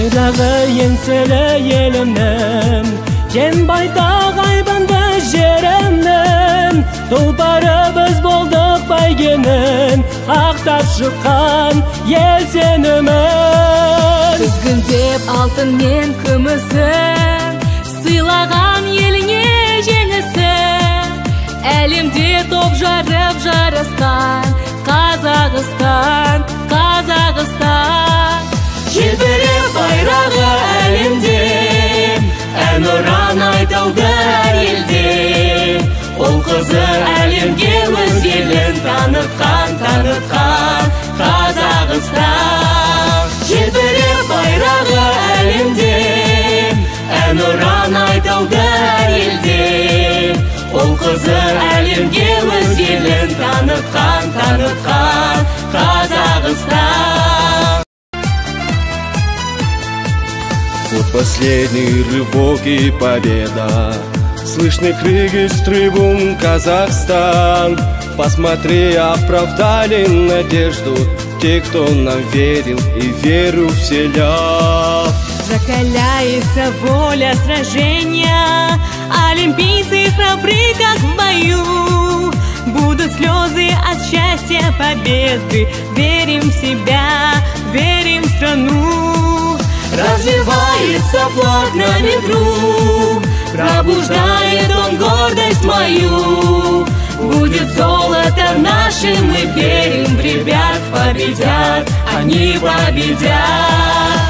Bayrағы еңселі елімнің, кен байтақ айбынды жерімнің. Тұлпарыбыз болдық бәйгенің, ақтап шыққан ел сенімін. Күзгіндеп алтын мен күмісін, сыйлаған еліңе жеңісін. Әлемде топ жарып жарысқан Қазақстан, Қазақстан. Желбіреп байрағы әлемде, әнұран айтылды әр елде. Ол қызы әлемге өз елін танытқан Қазақстан. Желбіреп байрағы әлемде, әнұран айтылды әр елде. Ол қызы әлемге өз елін танытқан Қазақстан. Вот последний рывок и победа, слышны крики с трибун Казахстан. Посмотри, оправдали надежду те, кто нам верил и веру вселял. Закаляется воля сражения, олимпийцы храбры, как в бою. Будут слезы от счастья победы, верим в себя, верим в страну. Развивается флаг на ветру, пробуждает он гордость мою. Будет золото наше, мы верим в ребят, победят, они победят.